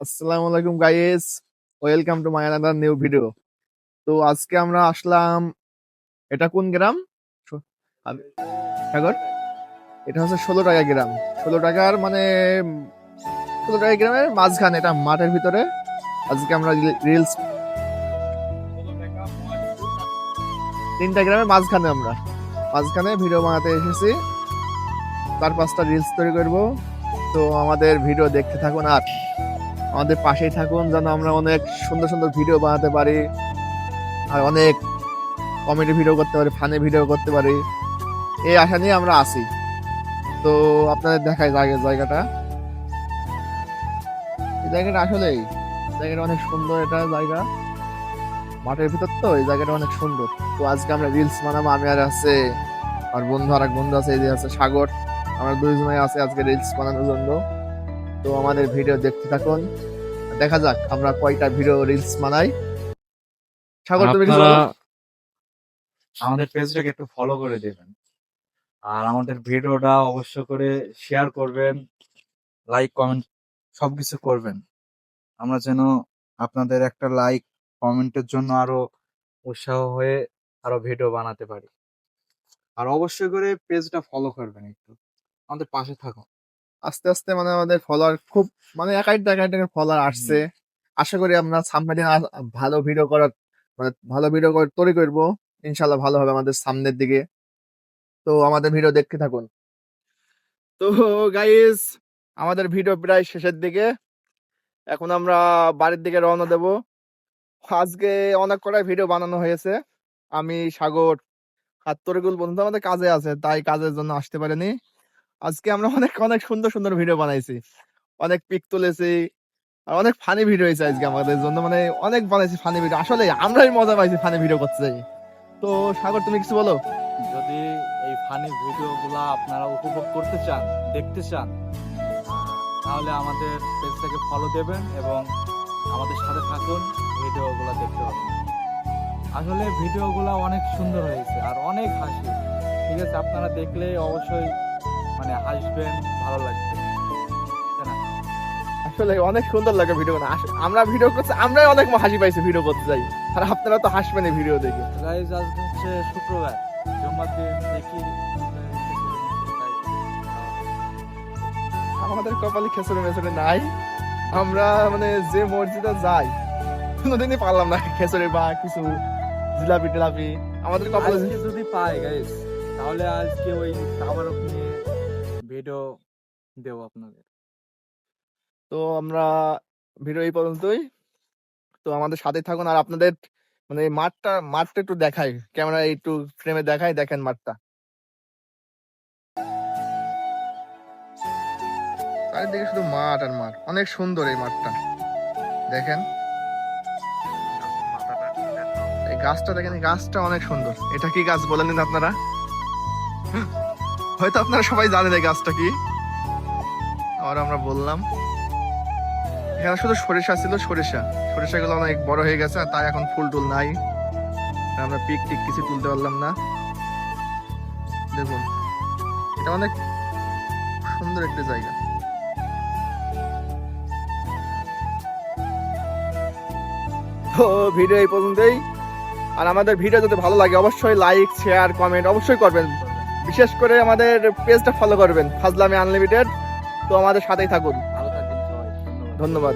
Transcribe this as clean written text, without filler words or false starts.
আসসালামু আলাইকুম guys, welcome to my another new video. তো আজকে আমরা আসলাম, এটা কোন গ্রাম? স- আম- সাগর, এটা হচ্ছে 16 টাকা গ্রাম। 16 টাকার মানে 16 টাকা গ্রামের মাঝখানে, এটা মাঠের ভিতরে। আজকে আমরা রিলস 3টা গ্রামের মাঝখানে, আমরা মাঝখানে ভিডিও বানাতে এসেছি। 4-5টা রিলস তৈরি করব। তো আমাদের ভিডিও দেখতে থাকুন আর আমাদের পাশেই থাকুন, যেন আমরা অনেক সুন্দর সুন্দর ভিডিও বানাতে পারি, আর অনেক কমেডি ভিডিও করতে পারি, ফানি ভিডিও করতে পারি, এই আশা নিয়ে আমরা আছি। তো আপনাদের দেখাই জায়গাটা। এই জায়গাটা আসলেই জায়গাটা অনেক সুন্দর, এটা জায়গা মাঠের ভিতর, তো এই জায়গাটা অনেক সুন্দর। তো আজকে আমরা রিলস বানাবো, আমি আর আছে আর বন্ধু, আর এক বন্ধু আছে, এই যে আছে সাগর। আমরা দুইজনে আছে আজকে রিলস বানানোর জন্য। তো আমাদের ভিডিও দেখতে থাকুন, দেখা যাক আমরা কয়টা ভিডিও রিলস বানাই। আর সাগর, তুমি কিছু আপনারা বলো। আমাদের পেজটাকে একটু ফলো করে দেবেন, আর আমাদের ভিডিওটা অবশ্য করে শেয়ার করবেন, লাইক কমেন্ট সবকিছু করবেন। আমরা যেন আপনাদের একটা লাইক কমেন্টের জন্য আরো উৎসাহ হয়ে আরো ভিডিও বানাতে পারি। আর অবশ্যই করে পেজটা ফলো করবেন, একটু আমাদের পাশে থাকুন। আস্তে আস্তে মানে আমাদের ফলোয়ার খুব, মানে এক একটা ফলোয়ার আসছে। হুম। আশা করি আমরা সামনের দিন ভালো ভিডিও করার, মানে ভালো ভিডিও তৈরি করবো। ইনশাল্লাহ ভালো হবে আমাদের সামনের দিকে। তো আমাদের ভিডিও দেখতে থাকুন। তো গাইস, আমাদের ভিডিও প্রায় শেষের দিকে। এখন আমরা বাড়ির দিকে রওনা দেব। আজকে অনেক কটা ভিডিও বানানো হয়েছে। আমি, সাগর আর তরিকুল বন্ধু আমাদের কাজে আছে, তাই কাজের জন্য আসতে পারেনি। আজকে আমরা অনেক অনেক সুন্দর সুন্দর ভিডিও বানাইছি, অনেক পিক তুলেছি, আর অনেক ফানি ভিডিও হয়েছে আজকে আমাদের জন্য। মানে অনেক বানাইছি ফানি ভিডিও, আসলে আমরাই মজা পাইছি ফানি ভিডিও করতে যাই। তো সাগর, তুমি কিছু বলো। যদি এই ফানি ভিডিওগুলা আপনারা উপভোগ করতে চান, দেখতে চান, তাহলে আমাদের পেজটাকে ফলো দেবেন এবং আমাদের সাথে থাকুন, ভিডিওগুলো দেখতে পাবেন। আসলে ভিডিওগুলো অনেক সুন্দর হয়েছে আর অনেক হাসি। ঠিক আছে, আপনারা দেখলে অবশ্যই মানে হাসবেন, ভালো লাগবে, তাই না? আসলে অনেক সুন্দর লাগে ভিডিও বানা। আমরা ভিডিও করছি, আমরাই অনেক হাসি পাইছি ভিডিও করতে যাই, আর আপনারা তো হাসবেন এই ভিডিও দেখে। গাইজ, আজকে হচ্ছে শুক্রবার, জুম্মার দিন দেখি আমাদের কপালে খেসরে মেসরে নাই। আমরা মানে যে মসজিদে যাই, কোনোদিনই পারলাম না খেসরে বা কিছু জিলাপি টিলাপি আমাদের কপালে। আজকে যদি পাই গাইজ, তাহলে আজকে ওই তাওয়ারক নিয়ে ভিডিও দেব আপনাদের। তো আমরা ভিডিও এই পর্যন্তই। তো আমাদের সাথে থাকুন, আর আপনাদের মানে এই মাঠটা একটু দেখাই, ক্যামেরা একটু ফ্রেমে দেখাই, দেখেন মাঠটা। চারিদিকে শুধু মাঠ আর মাঠ, অনেক সুন্দর এই মাঠটা, দেখেন। এই গাছটা দেখেন, এই গাছটা অনেক সুন্দর। এটা কি গাছ বলেন দিন আপনারা, হয়তো আপনারা সবাই জানেন এই গাছটা কি। আর আমরা বললাম, এখানে শুধু সরিষা ছিল, সরিষাগুলো অনেক বড় হয়ে গেছে, আর তাই এখন ফুল টুল নাই। আমরা পিক টিক কিছু তুলতে পারলাম না। দেখুন, এটা অনেক সুন্দর একটা জায়গা। তো ভিডিও এই পর্যন্তই। আর আমাদের ভিডিও যদি ভালো লাগে অবশ্যই লাইক, শেয়ার, কমেন্ট অবশ্যই করবেন। বিশেষ করে আমাদের পেজটা ফলো করবেন, ফাজলামি আনলিমিটেড। তো আমাদের সাথেই থাকুন, ভালো থাকবেন সবাই, ধন্যবাদ। ধন্যবাদ।